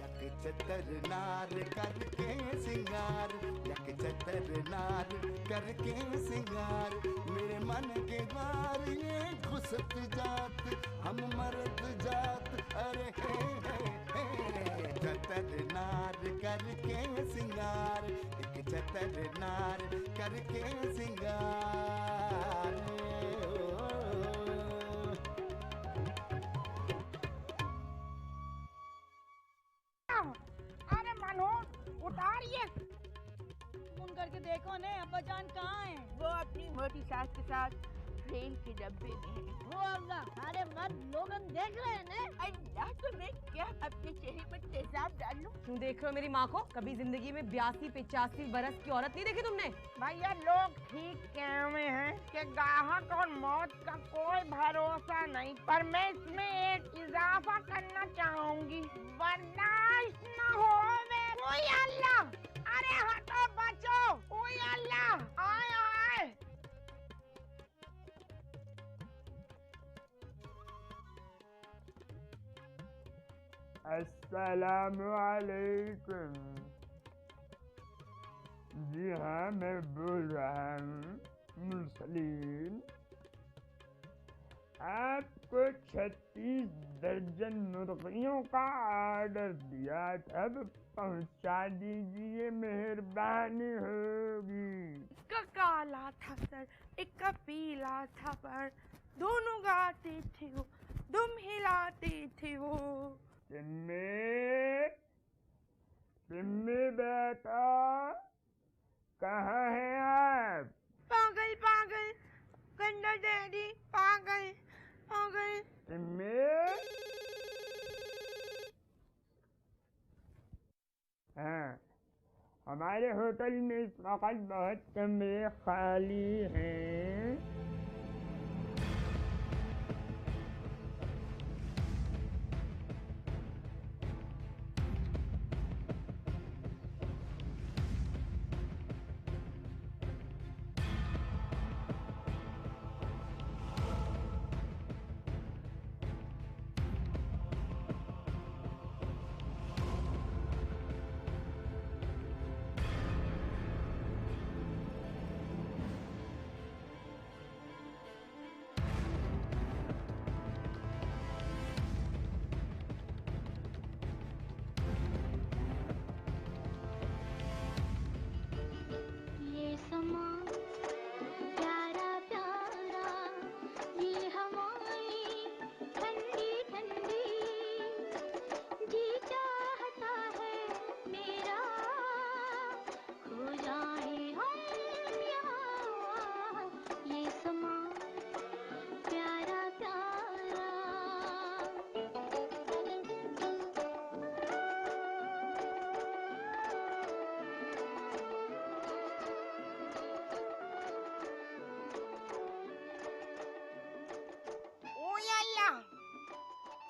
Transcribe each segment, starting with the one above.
यक चतर नार करके सिंगार, यक चतर नार करके सिंगार, मेरे मन के द्वार ये घुसत जात, हम मर्द जात, अरे हे चतर नार करके सिंगार, एक चतर नार करके सिंगार। अरे मनोज उतारिए, फोन करके देखो ने अब्बा जान कहाँ है? वो अपनी मोटी सास के साथ ट्रेन के डब्बे में है। वो अल्लाह, अरे मर्द लोगन देख रहे हैं ने? अल्लाह, तो मैं क्या अपने चेहरे पर तेजाब डालूं? तुम देख रहे हो मेरी माँ को? कभी जिंदगी में 82-85 बरस की औरत नहीं देखी तुमने? भैया लोग ठीक कह में हैं कि गाहक और मौत का कोई भरोसा नहीं, पर मैं इसमें एक इजाफा करना चाहूंगी, बर्दाश्त न हो ओए अल्लाह, अरे हटो बचो, ओए अल्लाह, आए आए। अस्सलामु अलैकुम। जी हाँ, मैं बोल रहा हूँ मुस्लिम। आपको 36 दर्जन मुर्गियों का ऑर्डर दिया था, अब पहुँचा दीजिए, मेहरबानी होगी। एक काला था सर, एक पीला था पर, दोनों गाते थे वो, दुम हिलाते थे वो। सिम्मी बेटा, कहाँ हैं आप? पागल पागल, गंदा डैडी, पागल पागल। सिम्मी, हाँ, हमारे होटल में इस वक्त बहुत कमरे खाली हैं।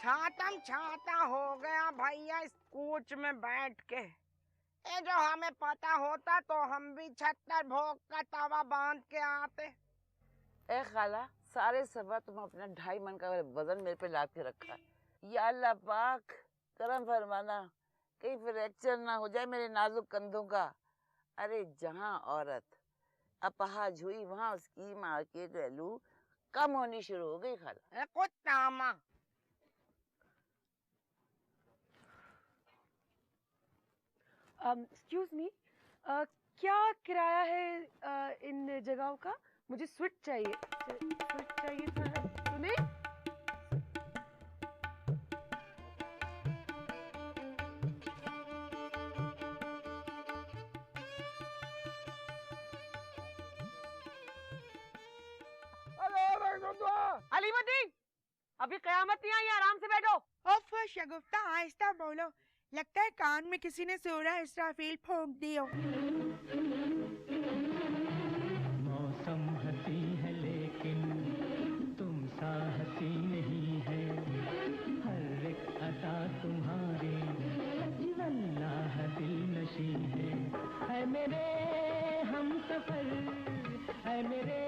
छातम छाता हो गया भैया इस कोच में बैठ के। ये जो हमें पता होता तो हम भी 76 भोग का तवा बांध के आते। ए खाला, सारे सफा तुम अपना 2.5 मन का वजन मेरे पे लाद के रखा है। या अल्लाह पाक करम फरमाना, कहीं फ्रैक्चर ना हो जाए मेरे नाजुक कंधों का। अरे जहाँ औरत अपाहज हुई वहाँ उसकी माँ की वैल्यू कम होनी शुरू हो गई खाला। कुछ तामा एक्सक्यूज मी, क्या किराया है इन जगहों का? मुझे स्वीट चाहिए, स्वीट चाहिए था। सुने? अलीमती, अभी कयामत नहीं आई, आराम से बैठो। ओफ शगुफ्ता, आहिस्ता बोलो, लगता है कान में किसी ने सोरा इसराफील फूंक दियो। मौसम हसी है लेकिन तुम सा हसी नहीं है, हर एक अदा तुम्हारी वल्लाह दिल नशी है मेरे हम सफर, है मेरे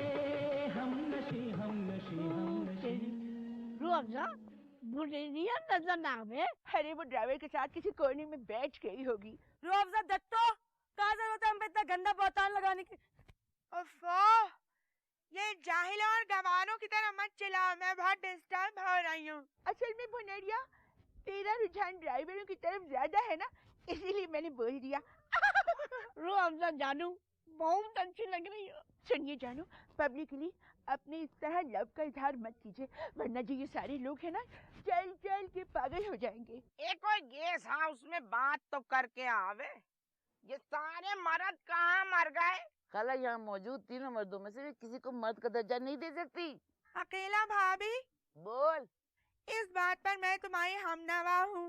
हम नशी हम नशी हम नशी। रूह अफ़ज़ा, बुढ़िया नजर ना आवे। अरे वो ड्राइवर के साथ किसी कोने में बैठ गई होगी। रुअफ़ज़ा दत्तो, कहाँ जरूरत है हम पे इतना गंदा बहतान लगाने की? अफ़्फ़ा, ये जाहिलों और गवारों की तरह मत चिल्लाओ, मैं बहुत डिस्टर्ब हो रही हूँ। असल में भुनेरिया, तेरा रुझान ड्राइवरों की तरफ ज्यादा है ना, इसीलिए मैंने बोल दिया। रुअफ़ज़ा जानू बहुत अच्छी लग रही हो। सुनिए जानू, पब्लिकली अपने इस तरह लव का इजहार मत कीजिए, वरना जो ये सारे लोग हैं ना, चल चल के पागल हो जाएंगे। एक कोई गेस्ट हाउस में बात तो करके आवे। ये सारे मर्द कहाँ मर गए? खाला यहाँ मौजूद तीनों मर्दों में से भी किसी को मर्द का दर्जा नहीं दे सकती। अकेला भाभी, बोल। इस बात पर मैं तुम्हारी हमनवा हूँ।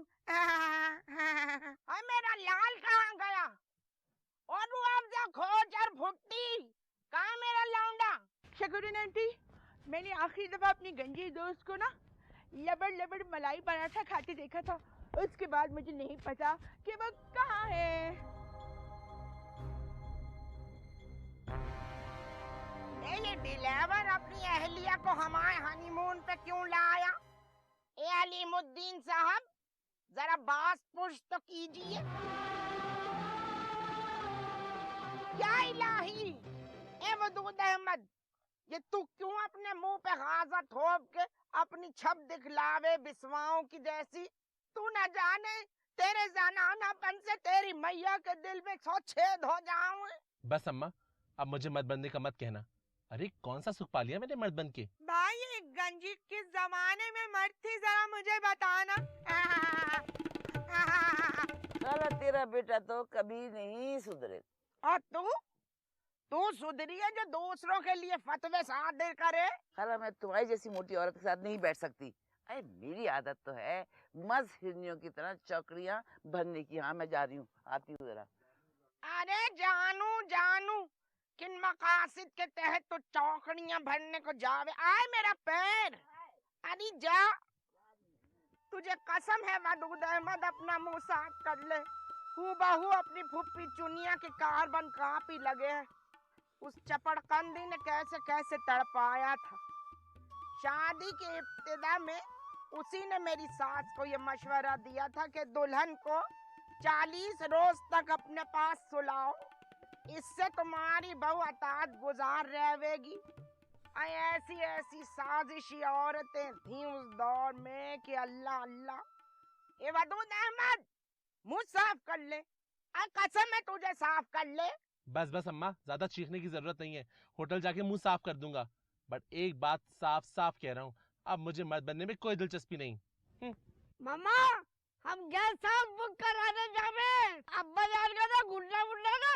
और मेरा लाल कहाँ गया? और रुअफ़ज़ा खोज और भुट्टी कहाँ मेरा लौंडा? शकुरन आंटी, मैंने आखिरी दफा अपनी गंजी दोस्त को ना लबड़ लबड़ मलाई पराठा खाते देखा था। उसके बाद मुझे नहीं पता कि वो कहाँ है। ये डिलीवर अपनी अहलिया को हमारे हनीमून पे क्यों लाया? ए अलीमुद्दीन साहब, जरा बात पुछ तो कीजिए। क्या इलाही, ए वदूद अहमद, ये तू क्यों अपने मुंह पे गाजा ठोक के अपनी छप दिखलावे बिस्वाओं की जैसी? तू न जाने तेरे जनानापन से तेरी मैया के दिल में 100 छेद हो जाऊं। बस अम्मा, अब मुझे मर्द बनने का मत कहना। अरे कौन सा सुख पा लिया मैंने मर्द बन के? भाई ये गंजी किस जमाने में मर्द थी, जरा मुझे बताना। खाला तेरा बेटा तो कभी नहीं सुधरे। और तू सुधरी है जो दूसरों के लिए फतवे सादर करे? खाला मैं तुम्हारी जैसी मोटी औरत के साथ नहीं बैठ सकती। अरे मेरी आदत तो है मस्त हिरनियों की तरह चौकड़ियाँ भरने की। हाँ मैं जा रही हूँ, आती हूँ जरा। अरे जानू किन मकासद के तहत तो चौकड़ियां भरने को जावे? आए मेरा पैर, अरे जा। तुझे कसम है वदूद अहमद, अपना मुंह साफ कर ले। हूबहू अपनी फुप्पी चुनिया के कार्बन कॉपी लगे है। उस चपड़कंदी ने कैसे कैसे तड़पाया था। शादी के इब्तिदा में उसी ने मेरी सास को ये मशवरा दिया था कि दुल्हन को 40 रोज तक अपने पास सुलाओ, इससे तुम्हारी बहू अतात गुजार रहेगी। ऐसी ऐसी साजिशी औरतें थी उस दौर में कि अल्लाह अल्लाह। ए वदूद अहमद, मुंह साफ कर ले, कसम है तुझे साफ कर ले। बस बस अम्मा, ज्यादा चीखने की जरूरत नहीं है। होटल जाके मुंह साफ कर दूंगा। बट एक बात साफ साफ कह रहा हूँ, अब मुझे मर्द बनने में कोई दिलचस्पी नहीं। मामा, हम गेस्ट हाउस बुक कराने जावे। अब्बा जान का ना गुड्डा ना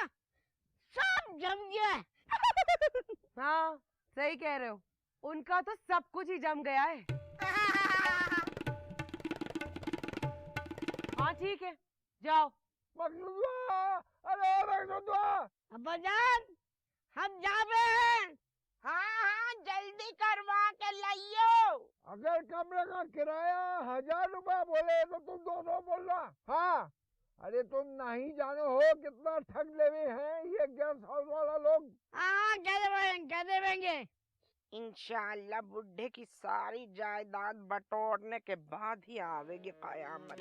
सब जम गया। हाँ सही कह रहे हो, उनका तो सब कुछ ही जम गया है। हाँ ठीक है, जाओ। अब्बा जान, हम जावे हैं। हाँ जल्दी करवा के लाइयो। अगर कमरे का किराया 1000 रुपया बोले तो तुम दोनों बोलना। हाँ, अरे तुम नहीं जानो हो कितना ठग लेवे हैं ये गेस्ट हाउस वाला लोग। हाँ कह देंगे। इंशाअल्लाह बुढ़े की सारी जायदाद बटोरने के बाद ही आवेगी कयामत।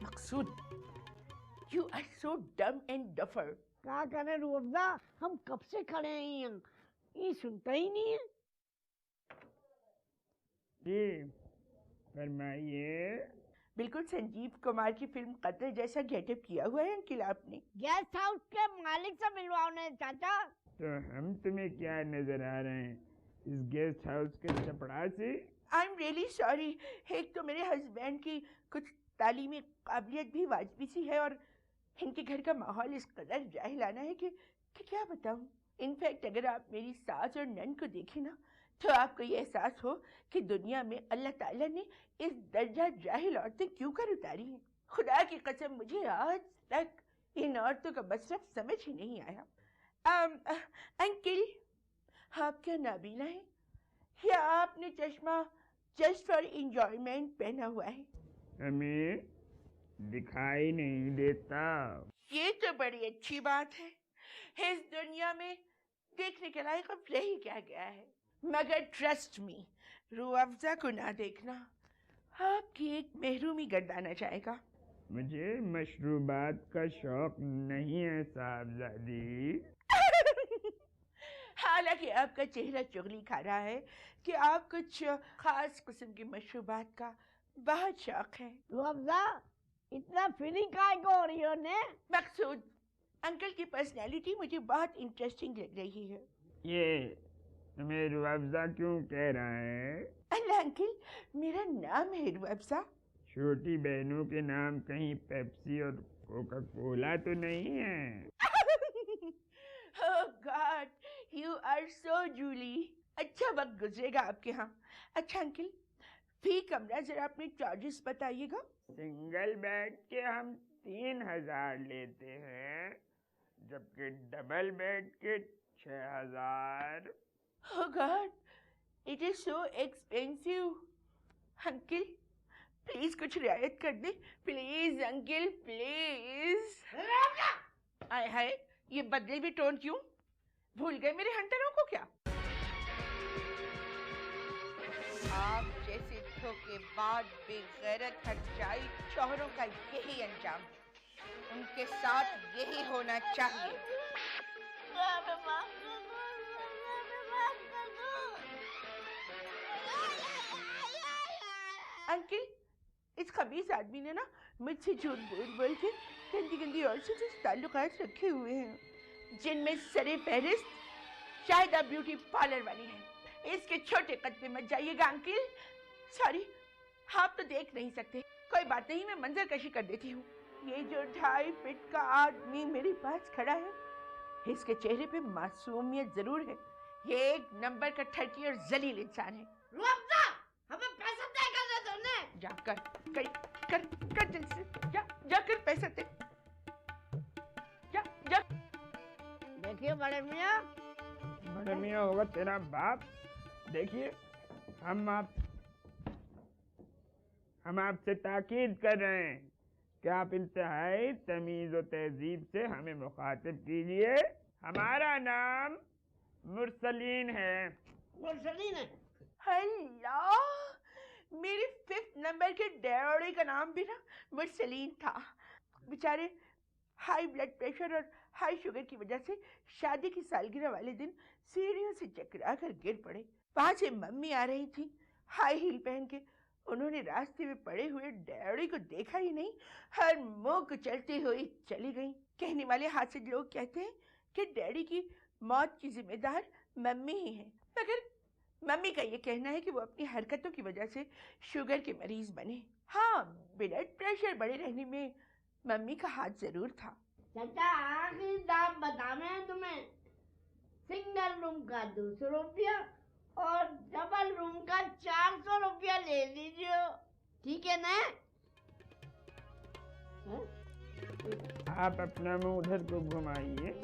मकसूद, you are so dumb and duffer. क्या करे रुअफ़ज़ा, हम कब से खड़े हैं यहाँ, ये सुनता ही नहीं है। जी फरमाइए। बिल्कुल संजीव कुमार की फिल्म कत्ल जैसा गेटअप किया हुआ है अंकिल आपने। गेस्ट हाउस के मालिक से मिलवाने चाचा। तो हम तुम्हें क्या नजर आ रहे हैं इस गेस्ट हाउस के चपड़ा से? आई एम रियली सॉरी, एक तो मेरे हस्बैंड की कुछ तालीमी काबिलियत भी वाजबी सी है और इनके घर का माहौल इस कदर जाहिलाना है कि क्या बताऊं। इनफैक्ट अगर आप मेरी सास और नन को देखें ना, तो आपको ये एहसास हो कि दुनिया में अल्लाह ताला ने इस दर्जा जाहिल औरतें क्यों कर उतारी हैं। खुदा की कसम मुझे आज तक इन औरतों का मसरफ समझ ही नहीं आया। अंकिल, आप क्या नाबीना है या आपने चश्मा जस्ट फॉर इंजॉयमेंट पहना हुआ है? हमें दिखाई नहीं देता। ये तो बड़ी अच्छी बात है। इस दुनिया में देखने के लायक अब रह ही क्या गया है। मगर ट्रस्ट मी, रूह अफ़ज़ा को ना देखना आपकी एक महरूमी गर्दाना जाएगा। मुझे मशरूबात का शौक नहीं है साहबजादी। हालांकि आपका चेहरा चुगली खा रहा है कि आप कुछ खास किस्म की मशरूबात का बहुत शौक है। अफ़ज़ा, इतना फीलिंग काय को हो रही हो ने? मकसूद, अंकल की पर्सनैलिटी मुझे बहुत इंटरेस्टिंग लग रही है। ये तुम्हें रूह अफ़ज़ा क्यों कह रहा है? अल्लाह अंकल, मेरा नाम है रूह अफ़ज़ा। छोटी बहनों के नाम कहीं पेप्सी और कोका कोला तो नहीं है? Oh God, you are so Julie. अच्छा वक्त गुजरेगा आपके यहाँ। अच्छा अंकल, फी कमरा जरा अपने चार्जेस बताइएगा। सिंगल बेड के हम 3000 लेते हैं, जबकि डबल बेड के 6000। Oh God, it is so expensive. Uncle, please कुछ रियायत कर दे। Please uncle, please. आय हाय, ये बदले भी टोन क्यों? भूल गए मेरे हंटरों को क्या? आप जैसे धोखेबाज, बेगैरत, हरजाई शौहरों का यही अंजाम है। उनके साथ यही होना चाहिए। अंकल, इस खबीस आदमी ने ना मुझसे झूठ बोल के गंदी गंदी औरतों से ताल्लुकात रखे हुए हैं, जिनमें सरे फहरिस्त शाहिदा ब्यूटी पार्लर वाली है। इसके छोटे कद पे मत जाइएगा अंकल। सॉरी, आप तो देख नहीं सकते। कोई बात नहीं, मैं मंजर कशी कर देती हूँ। ये जो 2.5 फीट का आदमी मेरे पास खड़ा है, इसके चेहरे पे मासूमियत जरूर है। ये एक नंबर का ठरकी और जलील इंसान है। हमें पैसा दे कर तुमने। जाकर कर दिल से जाकर पैसा दे। जा। देखिए बड़े मियाँ, बड़े मियाँ होगा तेरा बाप। देखिए, हम आपसे ताकीद कर रहे हैं कि आप इंतहाई तमीज और तहजीब से हमें मुखातिब कीजिए। हमारा नाम मुरसलीन है। मुरसलीन है? अल्लाह, मेरे 5th नंबर के डैडी का नाम भी ना मुरसलीन था। बेचारे हाई ब्लड प्रेशर और हाई शुगर की वजह से शादी की सालगिरह वाले दिन सीढ़ियों से चकरा कर गिर पड़े। वहां से मम्मी आ रही थी हाई हील पहन के। उन्होंने रास्ते में पड़े हुए डैडी को देखा ही नहीं, हर मुंह को चलती हुई चली गई। कहने वाले हासिल लोग कहते हैं कि डैडी की मौत की जिम्मेदार मम्मी ही है, मगर मम्मी का ये कहना है कि वो अपनी हरकतों की वजह से शुगर के मरीज बने। हाँ, ब्लड प्रेशर बढ़े रहने में मम्मी का हाथ जरूर था। चाचा, आखिरी दाम बताना है तुम्हें। सिंगल रूम का 200 रुपया और डबल रूम का 400 रुपया ले लीजिए, ठीक है ना? आप अपना मुंह उधर को घुमाइए।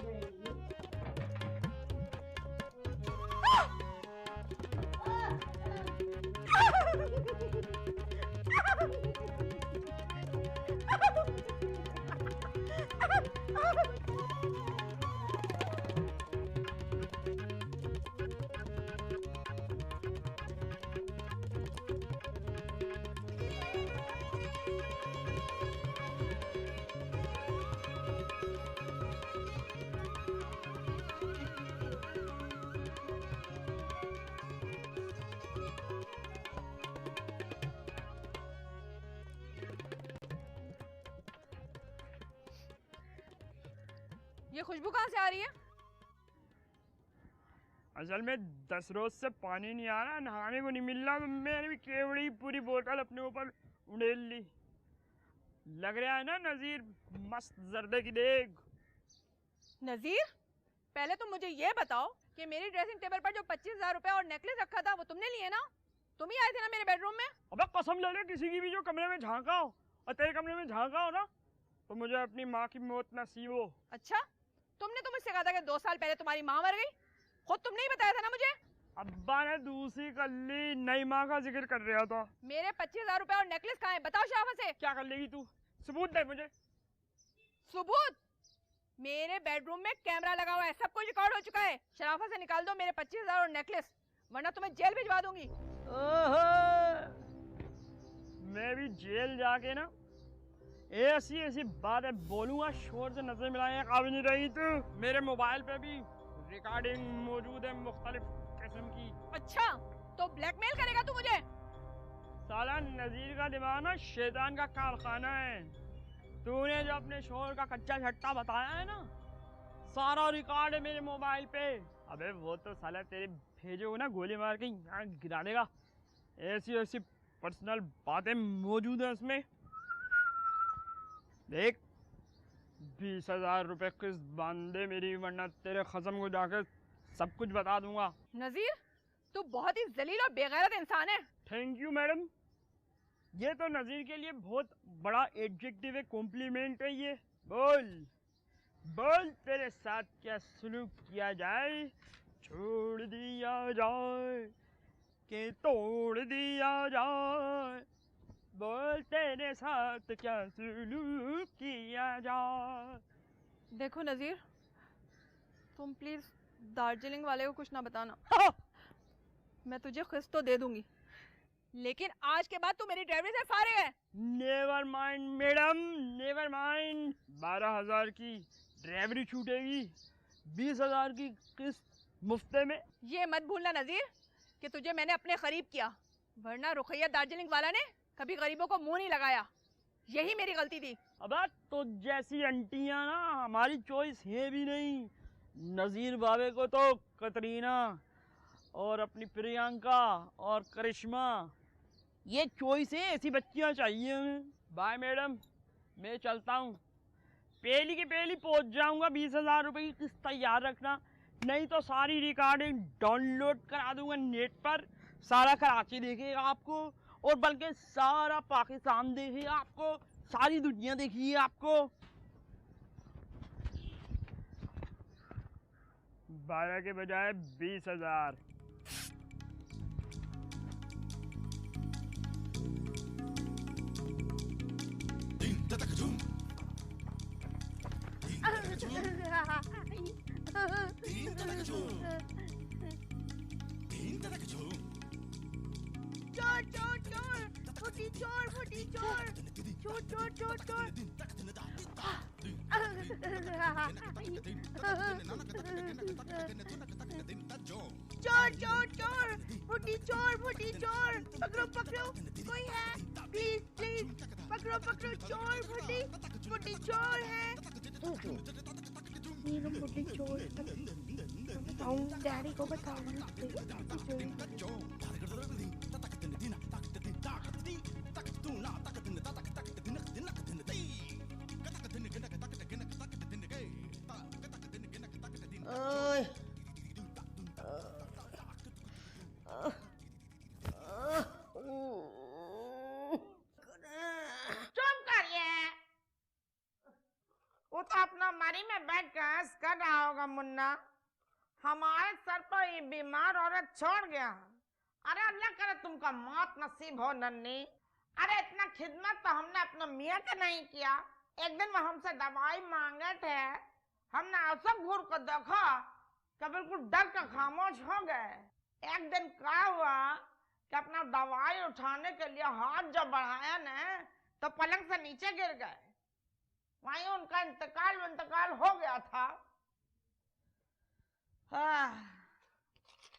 ये खुशबू कहाँ से आ रही है? असल में 10 रोज से पानी नहीं आ रहा, नहाने को नहीं मिल रहा, तो मैंने भी केवड़ी पूरी बोतल अपने ऊपर उड़ेल ली। लग रहा है ना नजीर, मस्त जर्दे की देग। नजीर, पहले तुम मुझे ये बताओ कि मेरी ड्रेसिंग टेबल पर जो 25,000 रुपए और नेकलेस रखा था वो तुमने लिए ना? तुम ही आए थे ना मेरे बेडरूम में? अबे कसम ले ले, किसी की भी जो कमरे में झांका हो और तेरे कमरे में झांका हो ना, तो मुझे अपनी माँ की मौत नसीब हो। अच्छा, तुमने तो मुझसे कहा था कि 2 साल पहले तुम्हारी माँ मर गई। खुद तुमने ही बताया था ना मुझे। अब्बा ने दूसरी कल्ली नई माँ का जिक्र कर रहा था। मेरे 25,000 रुपए और नेकलेस कहाँ है? बताओ शाफा से। क्या कर लेगी तू? सबूत दे मुझे। सबूत? मेरे बेडरूम में कैमरा लगा हुआ है, सब कुछ रिकॉर्ड हो चुका है। शराफत से निकाल दो मेरे 25,000 और नेकलेस, वरना तुम्हें जेल भिजवा दूंगी। ओहो, मैं भी जेल जाके ना ऐसी ऐसी बातें बोलूंगा, शोर से नजर मिलाने का काबिल नहीं रही तू। मेरे मोबाइल पे भी रिकॉर्डिंग मौजूद है मुख्तलिफ किस्म की। अच्छा, तो ब्लैकमेल करेगा तू मुझे? साला नजीर का दिमाग ना शैतान का कारखाना है। तूने जो अपने शोर का कच्चा छट्टा बताया है ना, सारा रिकॉर्ड है मेरे मोबाइल पे। अबे वो तो साला तेरे भेजे हो ना गोली मार के यहाँ गिरा देगा। ऐसी ऐसी पर्सनल बातें मौजूद है उसमें। देख, 20,000 रुपए किस्त बांध दे मेरी, वरना तेरे खसम को जाकर सब कुछ बता दूंगा। नजीर, तू बहुत ही जलील और बेगैरत इंसान है। थैंक यू मैडम, ये तो नजीर के लिए बहुत बड़ा एडजेक्टिव है, कॉम्प्लीमेंट है ये। बोल बोल, तेरे साथ क्या सलूक किया जाए, छोड़ दिया जाए कि तोड़ दिया जाए। बोल, तेरे साथ क्या सलूक किया जाए। देखो नजीर, तुम प्लीज दार्जिलिंग वाले को कुछ ना बताना। मैं तुझे किस्त तो दे दूंगी, लेकिन आज के बाद तू मेरी ड्राइवरी से फारिग है। Never mind madam, never mind. 12,000 की ड्राइवरी छूटेगी, 20,000 की किस्त मुफ्ते में। ये मत भूलना नजीर कि तुझे मैंने अपने करीब किया, वरना रुखैया दार्जिलिंग वाला ने कभी गरीबों को मुंह नहीं लगाया। यही मेरी गलती थी। अब तो जैसी आंटियां ना हमारी चॉइस है भी नहीं। नजीर बाबे को तो कतरीना और अपनी प्रियंका और करिश्मा, ये चॉइस है, ऐसी बच्चियां चाहिए हमें। बाय मैडम, मैं चलता हूँ। पहली के पहली पहुँच जाऊँगा। 20,000 रुपए की किस्त तैयार रखना, नहीं तो सारी रिकॉर्डिंग डाउनलोड करा दूंगा नेट पर। सारा कराची देखेगा आपको, और बल्कि सारा पाकिस्तान देखेगा आपको, सारी दुनिया देखिए आपको। 12 के बजाय 20,000। चोर चोर चोर, फुटी चोर फुटी चोर, चोर चोर चोर चोर। चोर चोर चोर, फुटी चोर, पकड़ो पकड़ो, कोई है? प्लीज प्लीज पकड़ो पकड़ो, चोर फुटी चोर है। फुटी चोर बताऊं, डैडी को बताऊं। चुप करिए। वो तो अपना मरी में बैठ कर हंस कर रहा होगा मुन्ना। हमारे सर पर ये बीमार औरत छोड़ गया। अरे अल्लाह करे तुमका मौत नसीब हो नन्नी। अरे इतना खिदमत तो हमने अपने मियाँ का नहीं किया। एक दिन वो हमसे दवाई मांगे थे, हमने ऐसा घूर को देखा कि बिल्कुल डर के खामोश हो गए। एक दिन क्या हुआ कि अपना दवाई उठाने के लिए हाथ जब बढ़ाया न, तो पलंग से नीचे गिर गए। वहीं उनका इंतकाल हो गया था।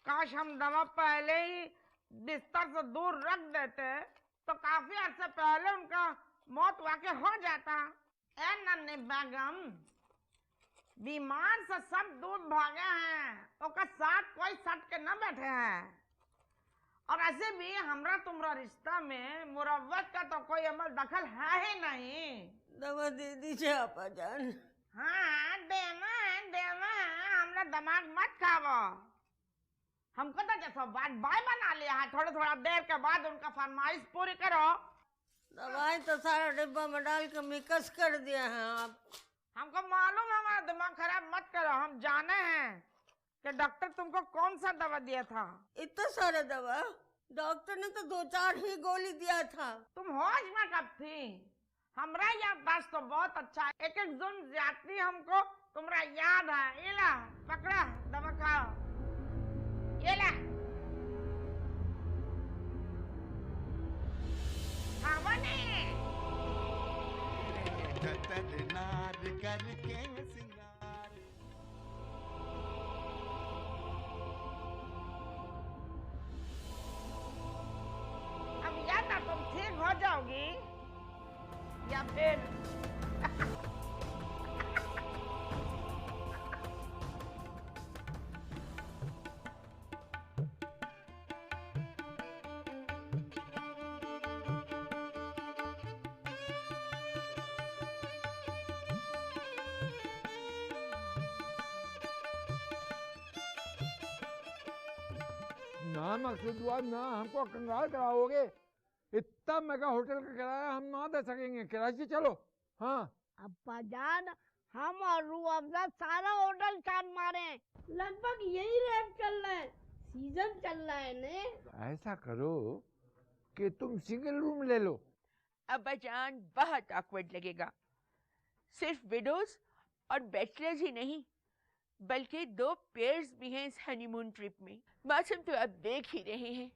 काश हम दवा पहले ही बिस्तर से दूर रख देते तो काफी अर्से पहले उनका मौत वाकई हो जाता। ए नन्ही बेगम, बीमार से सब दूर भागे हैं, उसका साथ कोई सट के न बैठे हैं। और ऐसे भी हमरा तुमरा रिश्ता में मुरव्वत का तो कोई अमल दखल है ही नहीं। दवा दे दीजिए आपा जान। हाँ देना है, हमरा दिमाग मत खावो। हमको तो जैसा बात बाय बना लिया है, थोड़ा देर के बाद उनका फरमाइश पूरी करो। दवाई तो सारा डिब्बा में डाल के मिक्स कर दिया है आप। हमको मालूम है, हमारा दिमाग खराब मत करो। हम जाने हैं कि डॉक्टर तुमको कौन सा दवा दिया था। इतना सारा दवा? डॉक्टर ने तो 2-4 ही गोली दिया था। तुम होश में कब थी? हमरा याददाश्त तो बहुत अच्छा है। एक एक जुन जाती हमको तुम्हारा याद है। ये ला पकड़ा, दवा खाओ। ये ला खावा नहीं। चतरनार करके सिंगार। अब या तो तुम ठीक हो जाओगी या फिर ना मकसूद हुआ ना हमको कंगाल कराओगे। इतना मेगा होटल का किराया हम ना दे सकेंगे, कराची चलो। हाँ अब्बा जान, हम और रूह अफ़ज़ा सारा होटल छान मारे हैं। लगभग यही रेट चल रहा है, सीजन चल रहा है ने। ऐसा करो कि तुम सिंगल रूम ले लो। अब्बा जान बहुत awkward लगेगा। सिर्फ विडोज और बैचलर्स ही नहीं, बल्कि 2 पेयर्स भी हैं इस हनीमून ट्रिप में। मौसम तो आप देख ही रहे हैं,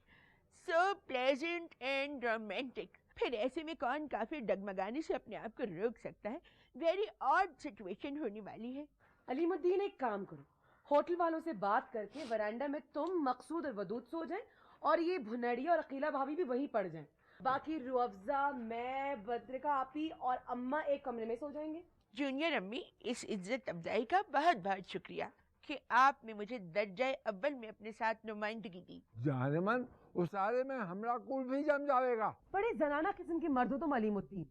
सो प्लेजेंट एंड रोमांटिक। फिर ऐसे में कौन काफी डगमगाने से अपने आप को रोक सकता है। वेरी ऑड सिचुएशन होने वाली है। अलीमुद्दीन, एक काम करो, होटल वालों से बात करके वरांडा में तुम, मकसूद और वदूद सो जाएं और ये भुनड़िया और अकीला भाभी भी वहीं पड़ जाएं। बाकी रूह अफ़ज़ा, मैं, बद्रिका आपी और अम्मा एक कमरे में सो जाएंगे। जूनियर अम्मी, इस इज्जत अफजाई का बहुत बहुत शुक्रिया कि आपने मुझे दर्जा अव्वल में अपने साथ नुमाइंदगी दी। जाने मन, उस सारे में हमरा कुल भी जम जाएगा। बड़े जनाना किस्म के मर्द हो तुम अलीमुद्दीन।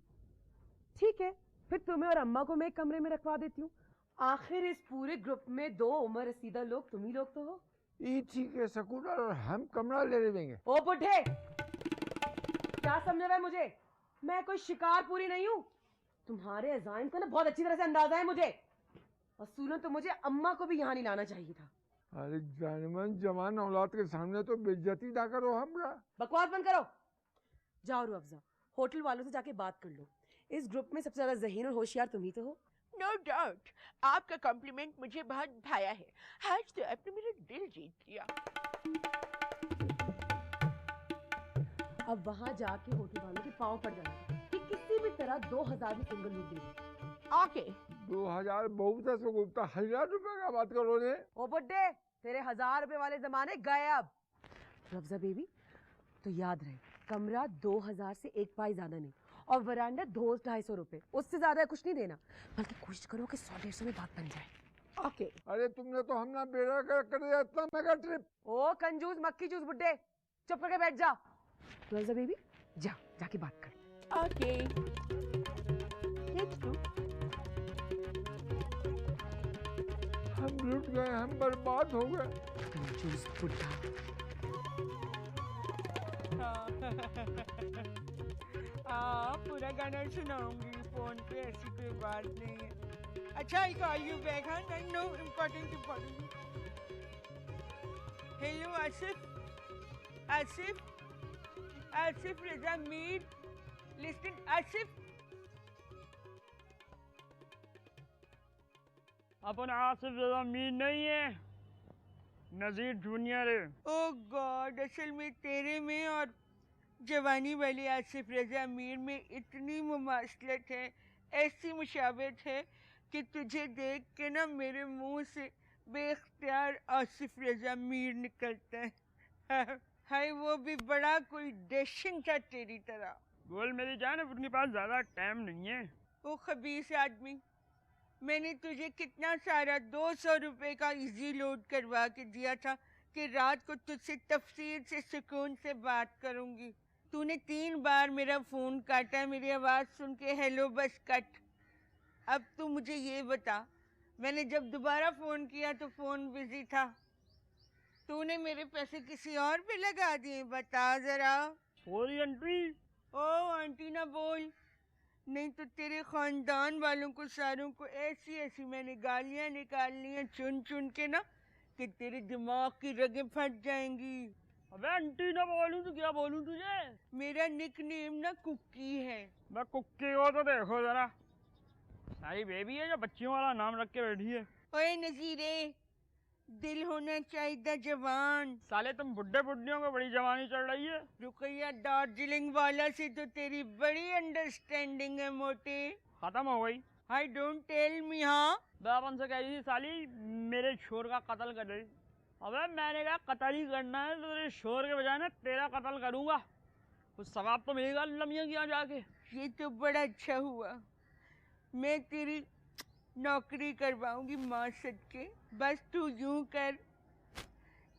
ठीक है, फिर तुम्हें और अम्मा को मैं एक कमरे में रखवा देती हूँ। आखिर इस पूरे ग्रुप में 2 उम्र रसीदा लोग तुम ही लोग तो हो। ठीक है स्कूटर और हम कमरा ले लेंगे। ओ बुढ़े, क्या समझ रहा है मुझे? मैं कोई शिकार पूरी नहीं हूँ। तुम्हारे अज़ाइम का ना बहुत अच्छी तरह से अंदाजा है मुझे। असूलन तो मुझे अम्मा को भी यहाँ नहीं लाना चाहिए था। अरे जानमन, जवान औलाद के सामने तो बेइज्जती ना करो हमरा। बकवास बंद करो। जाओ रूह अफ़ज़ा, होटल वालों से जाके बात कर लो। इस ग्रुप में सबसे ज्यादा ज़हीन और होशियार तुम ही तो हो। नो डाउट, आपका कॉम्प्लीमेंट मुझे बहुत भाया है। आज तो आपने मेरा दिल जीत लिया। अब वहाँ जाके होटल वालों के पाँव पड़ जाना कि किसी भी तरह 2000 में सिंगल रूम दे। ओके, 2000 बहुत है गुप्ता, 1000 रुपए का बात करो ने। ओ बुड्ढे, तेरे 1000 रुपए वाले जमाने गए अब। रफ़ज़ा बेबी, तो याद रहे, कमरा 2000 से एक पाई ज्यादा नहीं और वरांडा 200-250 रुपए, उससे ज्यादा कुछ नहीं देना। बल्कि कोशिश करो कि 100-150 में बात बन जाए। ओके। अरे तुमने तो हमने बेड़ा कर दिया इतना मेगा ट्रिप। ओ कंजूस मक्खी जूस बुड्ढे, चुप करके बैठ जा। रफ़ज़ा बेबी, जाके बात कर। Okay, let's go. हम लुट गए, हम बर्बाद हो गए। कंजूस बुड्ढा। पूरा गाना सुनाऊंगी फोन पे, ऐसी कोई बात नहीं है। अच्छा, आई कॉल यू बैक। हाँ, नो इम्पोर्टेंट। हेलो आसिफ रजा मीर, लिसन आसिफ। अपन आसिफ रजा मीर नहीं है, नजीर जूनियर है। ओ गॉड, असल में तेरे में और जवानी वाले आसिफ रजा मीर में इतनी मुमासलत है, ऐसी मुशाबत है कि तुझे देख के ना मेरे मुंह से बेख्तियार आसिफ रजा मीर निकलता है। हाय, वो भी बड़ा कोई डैशिंग था तेरी तरह। बोल मेरी जान, अपने पास ज्यादा टाइम नहीं है। ओ खबीस आदमी, मैंने तुझे कितना सारा 200 रुपए का इजी लोड करवा के दिया था कि रात को तुझसे तफसील से सुकून से बात करूंगी। तूने 3 बार मेरा फोन काटा, मेरी आवाज सुन के हेलो बस कट। अब तू मुझे ये बता, मैंने जब दोबारा फोन किया तो फोन बिजी था। तूने मेरे पैसे किसी और पे लगा दिए, बता जरा। Sorry aunty. ओ आंटी ना बोल, नहीं तो तेरे खानदान वालों को सारों को ऐसी ऐसी मैंने गालियां निकालनी है चुन चुन के ना कि तेरे दिमाग की रगें फट जाएंगी। अबे आंटी ना बोलूं तो क्या बोलूं तुझे? मेरा निकनेम ना कुक्की है। मैं कुक्की को तो देखो जरा, सारी बेबी है जो बच्चियों वाला नाम रख के बैठी है। ओए नजीरे, दिल होना चाहिए जवान। साले तुम बुड्ढे बुड्ढियों को बड़ी जवानी चढ़ रही है। रुकैया दार्जिलिंग वाला से तो तेरी बड़ी अंडरस्टैंडिंग है मोटे। खत्म हो गई। I don't tell me. हाँ बाबन से कह रही थी साली मेरे शोर का कत्ल कर रही। अबे मैंने कहा कत्ल ही करना है तो तेरे शोर के बजाय ना तेरा कत्ल करूंगा, कुछ सवाब तो मिलेगा लमिया की यहाँ जाके। ये तो बड़ा अच्छा हुआ, मैं तेरी नौकरी करवाऊंगी मासद के। बस तू यूं कर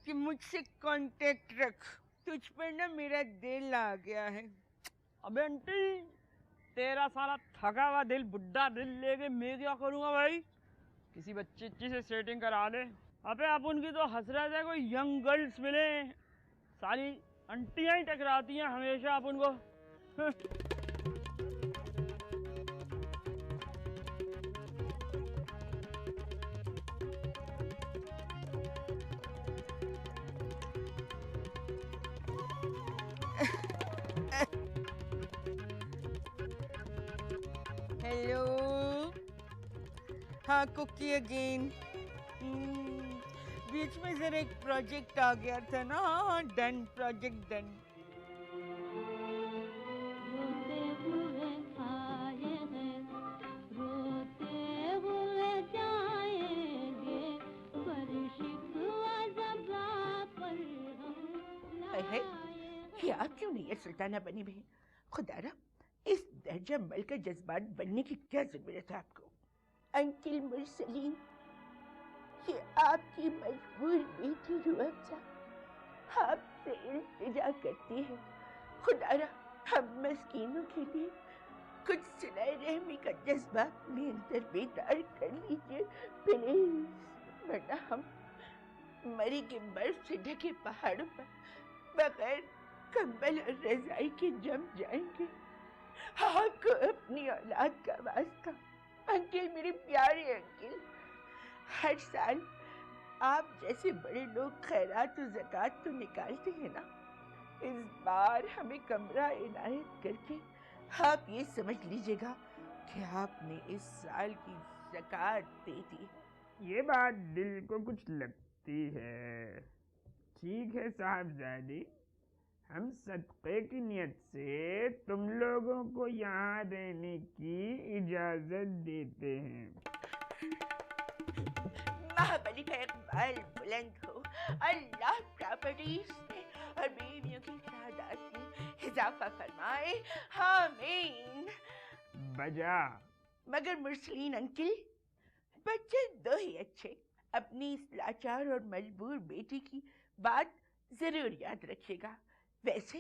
कि मुझसे कांटेक्ट रख, तुझ पर ना मेरा दिल आ गया है। अबे आंटी तेरा सारा थका हुआ दिल, बुड्ढा दिल लेके मैं क्या करूंगा भाई? किसी बच्ची से सेटिंग करा दे। अबे अब उनकी तो हसरत है कोई यंग गर्ल्स मिले, सारी आंटियां ही टकराती हैं हमेशा अब उनको। हेलो, हाँ कुकी अगेन। बीच में जरा एक प्रोजेक्ट आ गया था ना। हाँ डन, प्रोजेक्ट डन। रोते हुए आए हैं, रोते हुए जाएंगे, पर शिकवा ज़बा पर हम है ये आप क्यों नहीं है सुल्ताना बनी बहन? खुदारा इस दर्जा मल का जज्बात बनने की क्या जरूरत है आपको? अंकिल मुरसलीन, ये आपकी मजबूर बेटी रुअफ़ज़ा आपसे इल्तिजा करती है। खुदारा हम मस्कीनों के लिए कुछ सिलाए रहमी का जज्बा अपने अंदर बेदार कर लीजिए प्लीज, वरना हम मरी के बर्फ से ढके पहाड़ों पर बगैर कंबल और रजाई के जम जाएंगे। आपको अपनी औलाद का वास्ता। अंकिल, मेरे प्यारे अंकिल, हर साल आप जैसे बड़े लोग खैरात और ज़कात तो निकालते हैं ना, इस बार हमें कमरा इनायत करके आप ये समझ लीजिएगा कि आपने इस साल की ज़कात दे दी। ये बात दिल को कुछ लगती है। ठीक है साहबजादी, हम सदक़े की नियत से तुम लोगों को यहाँ रहने की इजाज़त देते हैं। महाबली का इक़बाल बुलंद हो, अल्लाह प्रॉपर्टीज में और बीवियों की तादाद में इजाफा फरमाए, आमीन। बजा। मगर मुरसलीन अंकिल, बच्चे दो ही अच्छे। अपनी इस लाचार और मजबूर बेटी की बात जरूर याद रखिएगा। वैसे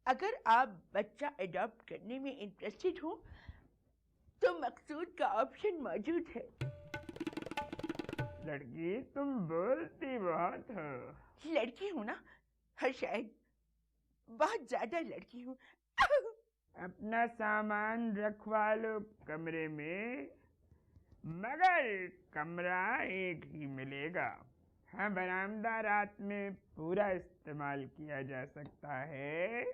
अगर आप बच्चा अडॉप्ट करने में इंटरेस्टेड हो तो मकसूद का ऑप्शन मौजूद है। लड़की तुम बोलती बहुत हो। लड़की हूँ ना, हर शायद बहुत ज्यादा लड़की हूँ। अपना सामान रखवा लो कमरे में, मगर कमरा एक ही मिलेगा। हाँ, बरामदा रात में पूरा इस्तेमाल किया जा सकता है,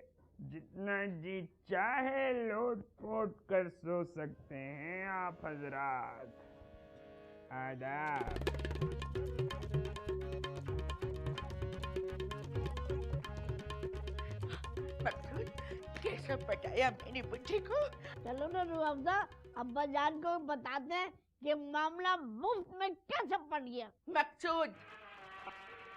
जितना जी चाहे लोट पोट कर सो सकते हैं आप हजरात। आदाब। मकसूद, कैसा पटाया मैंने बुच्ची को। चलो ना रुअफ़ज़ा, अब्बा जान को बताते हैं कि मामला मुफ्त में कैसे पड़ गया। मकसूद,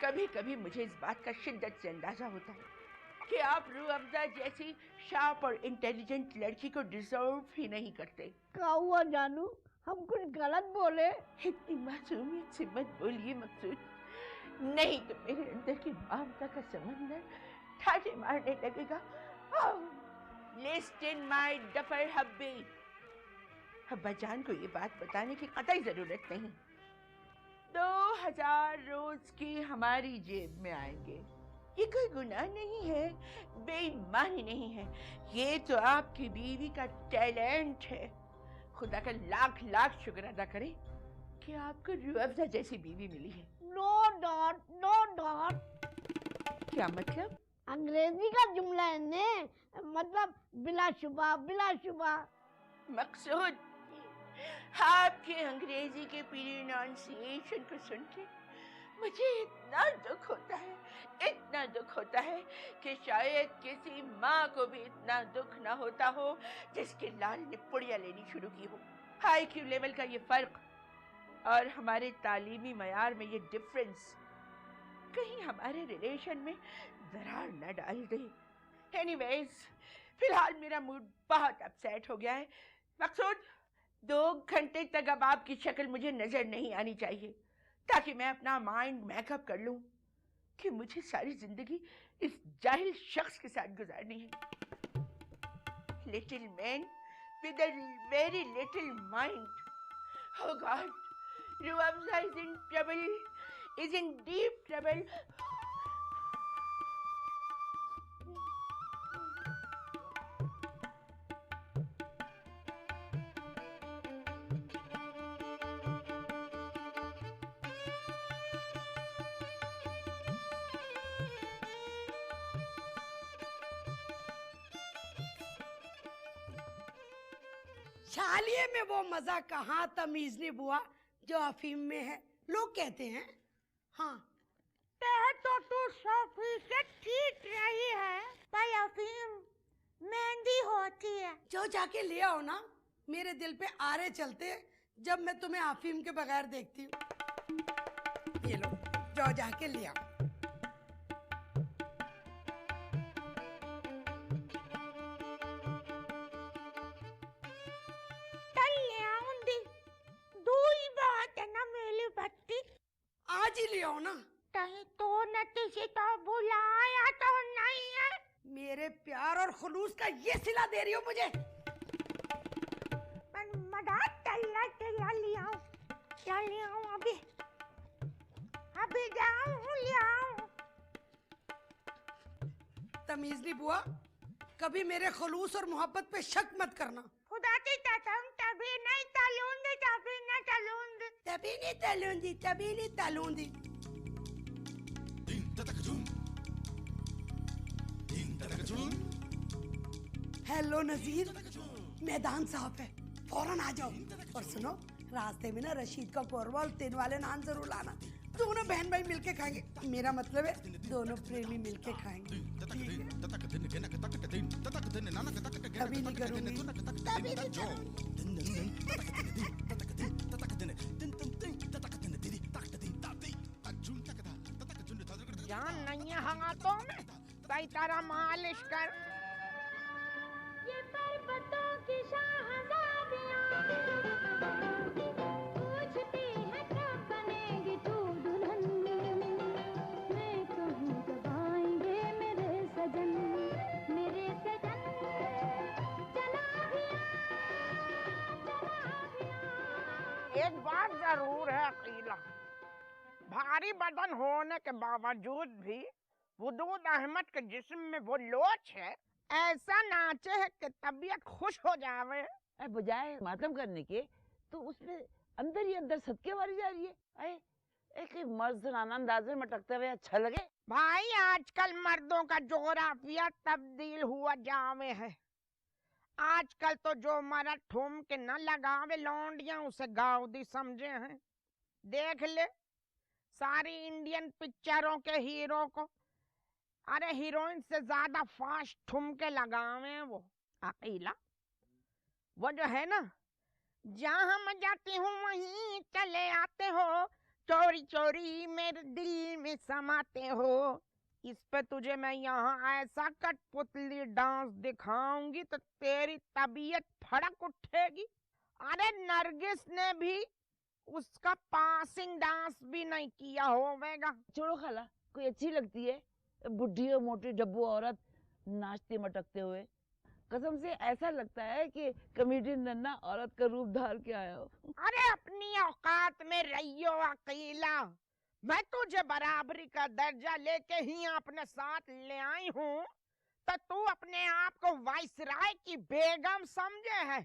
कभी कभी मुझे इस बात का शिद्दत से अंदाजा होता है कि आप रुअफ़ज़ा जैसी शार्प और इंटेलिजेंट लड़की को डिजर्व ही नहीं करते। क्या हुआ जानू, हम कुछ गलत बोले? इतनी मासूमियत से मत बोलिए मकसूद, नहीं तो मेरे अंदर की ममता का समंदर ठाठे मारने लगेगा। Listen my duffer hubby. अब्बा जान को ये बात बताने की कतई जरूरत नहीं। 2000 रोज की हमारी जेब में आएंगे। ये कोई गुनाह नहीं है, बेईमानी नहीं है, ये तो आपकी बीवी का टैलेंट है। खुदा का लाख लाख शुक्र अदा करें कि आपको रुअफ़ज़ा जैसी बीवी मिली है। No doubt, no doubt. क्या मतलब? अंग्रेजी का जुमला है ने, मतलब बिलाशुबा बिलाशुबा। मकसूद, आपके अंग्रेजी के प्रोनाउंसिएशन को सुन के मुझे इतना दुख होता है कि शायद किसी माँ को भी इतना दुख ना होता हो जिसके लाल ने पुड़िया लेनी शुरू की हो। IQ लेवल का ये फर्क और हमारे तालीमी मयार में ये डिफरेंस कहीं हमारे रिलेशन में दरार न डाल दे। एनीवेज, फिलहाल मेरा मूड बहुत अपसेट हो गया है। मकसूद, 2 घंटे तक अब आपकी शक्ल मुझे नजर नहीं आनी चाहिए ताकि मैं अपना माइंड मेकअप कर लूं कि मुझे सारी जिंदगी इस जाहिल शख्स के साथ गुजारनी है। Little man with a very little mind. Oh God, Ruamza is in trouble, is in deep trouble. छालिए में वो मजा कहाँ तमीजनी बुआ जो अफीम में है, लोग कहते हैं। हाँ, तो तू 100% ठीक रही है, पर अफीम मेहंदी होती है। जो जाके ले आओ ना, मेरे दिल पे आरे चलते जब मैं तुम्हें अफीम के बगैर देखती हूँ। ये लो, जो जाके ले आओ। आज ही ले आओ ना। कहीं तो नतीजे तो बुलाया तो नहीं है। मेरे प्यार और खुलूस का ये सिला दे रही हो मुझे। तेरा ले आओ, क्या ले आओ? अभी जाऊं ले आओ। तमीजनी बुआ, कभी मेरे खुलूस और मोहब्बत पे शक मत करना। खुदा की कसम, तभी नहीं तलूंगी। हेलो नजीर, मैदान साफ है, फौरन आ जाओ। और सुनो, रास्ते में ना रशीद का कोरवा और 3 वाले नान जरूर लाना। दोनों बहन भाई मिलके खाएंगे। मेरा मतलब है दोनों प्रेमी मिलके खाएंगे। कभी नहीं करूंगी, कभी नहीं जान नहीं है हाथों में, सही तरह मालिश कर। ये पर्वतों की शाहज़ादियाँ पूछती है कब बनेगी तू दुल्हन। मैं कहूँ कब आएंगे मेरे सजन, चला भी आ। एक बात जरूर है अकीला, भारी बदन होने के बावजूद भी वदूद अहमद के जिस्म में वो लोच है, ऐसा नाचे है कि तबीयत खुश हो जावे। बजाय मातम करने के तो उसमें अंदर ही अंदर सदके वाली जा रही है। एक मर्द जनाना अंदाज में मटकते हुए अच्छा लगे। भाई, आजकल मर्दों का जोग्राफिया तब्दील हुआ जावे है। आजकल तो जो मर्द ठुम के न लगावे लौंडियां उसे गाउदी समझे हैं। देख ले सारी इंडियन पिक्चरों के हीरो को, अरे हीरोइन से ज्यादा फास्ट ठुमके लगावे हैं वो। अकीला, वो जो है ना, जहाँ मैं जाती हूँ वहीं चले आते हो, चोरी चोरी मेरे दिल में समाते हो। इस पे तुझे मैं यहाँ ऐसा कठपुतली डांस दिखाऊंगी तो तेरी तबीयत फड़क उठेगी। अरे नरगिस ने भी उसका पासिंग डांस भी नहीं किया होवेगा। छोड़ो खाला, कोई अच्छी लगती है बुढ़ी और मोटी डब्बू औरत नाचते मटकते हुए। कसम से ऐसा लगता है कि कॉमेडियन नन्ना औरत का रूप धार के आया हो। अरे अपनी औकात में रहियो अकीला, मैं तुझे बराबरी का दर्जा लेके ही अपने साथ ले आई हूँ, तो तू अपने आप को वाइसराय की बेगम समझे है।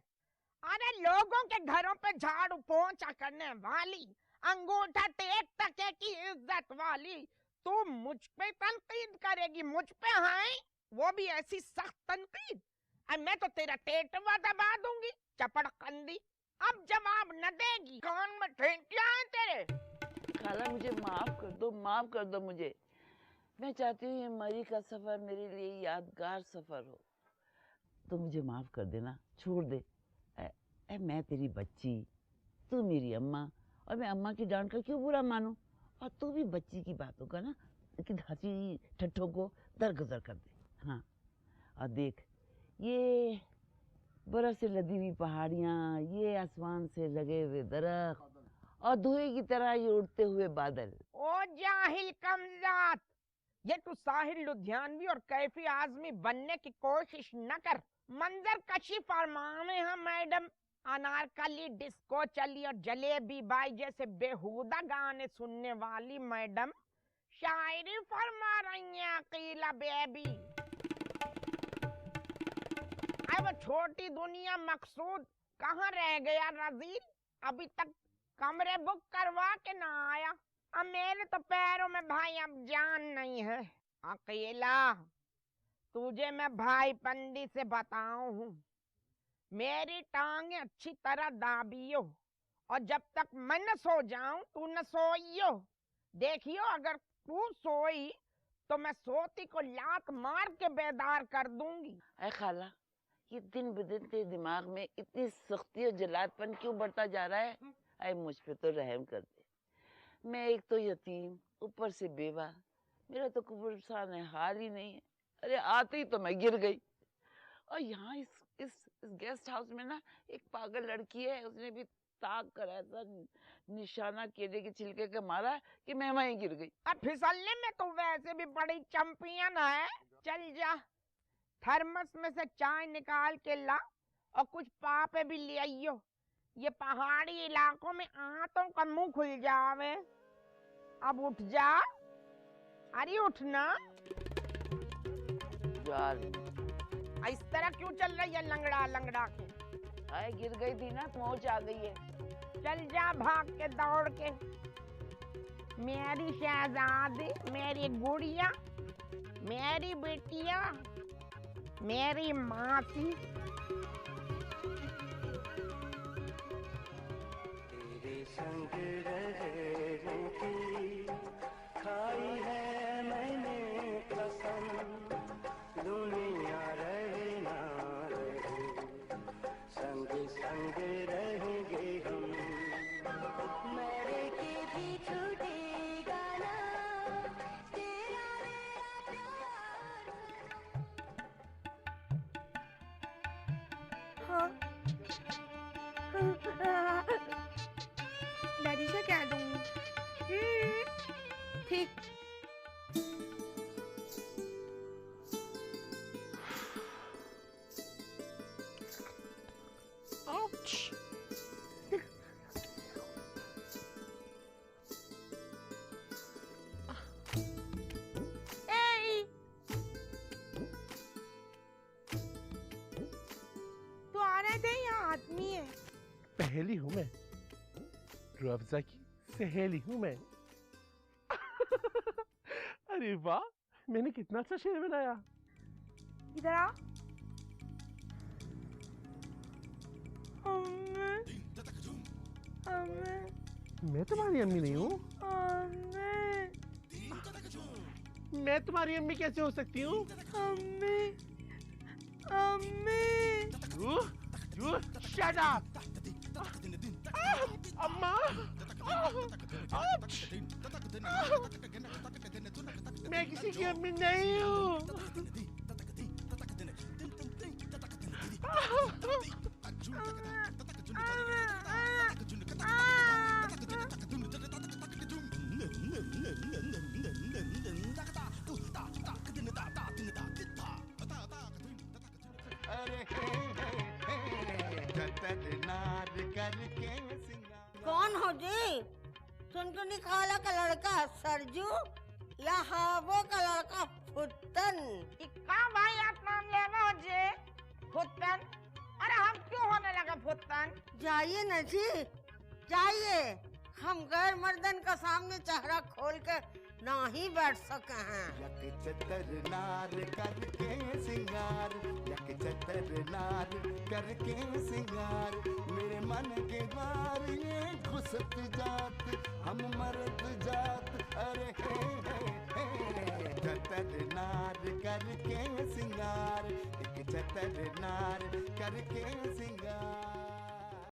अरे लोगों के घरों पे झाड़ू पोंछा करने वाली, अंगूठा टेक तके की इज्जत वाली, तू मुझ पे तनकीद करेगी, मुझ पे है, वो भी ऐसी सख्त तनकीद। अब मैं तो तेरा टेटवा दबा दूंगी, चपड़कंदी। अब जवाब न देगी, कान में ठेंकियां हैं तेरे। खाला मुझे माफ कर दो मुझे। मैं चाहती हूँ ये मरी का सफर मेरे लिए यादगार सफर हो। तो मुझे माफ कर देना, छोड़ दे। मैं तेरी बच्ची, तू मेरी अम्मा, और मैं अम्मा की डांट का क्यों बुरा मानूं? और तू भी बच्ची की बातों का ना कि हंसी ठट्ठों को दरगुजर कर दे। हाँ, और देख ये बर्फ से लदी हुई पहाड़ियाँ, ये आसमान से लगे हुए दरख्त, और धुएं की तरह ये उड़ते हुए बादल। ओ जाहिल कमजात, ये तू साहिल लुधियानवी और कैफी आजमी बनने की कोशिश न कर। मंजर कशी फरमावे हैं मैडम, अनारकली, डिस्को चली और जलेबी बाई जैसे बेहुदा गाने सुनने वाली मैडम शायरी फरमा रही हैं अकीला बेबी। अब छोटी दुनिया मकसूद कहाँ रह गया रजील? अभी तक कमरे बुक करवा के ना आया। अब मेरे तो पैरों में भाई अब जान नहीं है। अकेला तुझे मैं भाई पंडी से बताऊं हूँ, मेरी टांगे अच्छी तरह दाबियो, और जब तक मैं न सो जाऊं तू न सोइयो। देखियो अगर तू सोई तो मैं सोती को लात मार के बेदार कर दूंगी। ऐ खाला, ये दिन ब दिन तेरे दिमाग में इतनी सख्ती और जलादपन क्यों बढ़ता जा रहा है? ऐ मुझ पे तो रहम कर दे। मैं एक तो यतीम, ऊपर से बेवा, मेरा तो कब्रिस्तान है हाल ही नहीं है। अरे आते ही तो मैं गिर गई। और यहाँ इस गेस्ट हाउस में ना एक पागल लड़की है, उसने भी ताक कर ऐसा निशाना केले के छिलके का मारा कि मैं वहीं गिर गई। अब फिसलने में तो वैसे भी बड़ी चैंपियन है। चल जा, थर्मस में से चाय निकाल के ला और कुछ पापे भी ले आइयो। ये पहाड़ी इलाकों में आंतों का मुंह खुल जावे। अब उठ जा, अरे उठना। इस तरह क्यों चल रही है लंगड़ा लंगड़ा के? हाय गिर गई थी ना, पहुंच आ गई है। चल जा भाग के दौड़ के। मेरी शहजादी, मेरी गुड़िया, मेरी बेटिया, मेरी मासी। तेरे संग रहने की खाई है मैंने कसम, दुनिया रहे ना रहे संग संग रहेंगे हम। मेरे के भी छूटेगा ना तेरा दादी से कह दूंगी। ठीक। तो आ रहे थे, यहाँ आदमी है। पहेली हूँ मैं, रुअफ़ज़ा की सहेली हूँ मैं। अरे वाह, मैंने कितना अच्छा शेर बनाया। इधर आ। मैं तुम्हारी अम्मी नहीं हूँ। मैं तुम्हारी अम्मी कैसे हो सकती हूँ? Shut up! अम्मा! मैं किसी की अम्मी नहीं हूँ। कौन हो जी? टुनटुनी खाला का लड़का सरजू या हावो का लड़का फुट्टन? इक्का भाई आप नाम लेवा हो जे फुट्टन। अरे हम क्यों होने लगा फुट्टन? जाइए न जी, जाइए। हम गैर मर्दन का सामने चेहरा खोल के ना ही बैठ सके हैं। यक चतर नार करके सिंगार, यक चतर नार करके सिंगार, मेरे मन के द्वार ये घुसत जात, हम मरद जात, अरे हे चतर नार करके सिंगार, एक चतर नार करके सिंगार।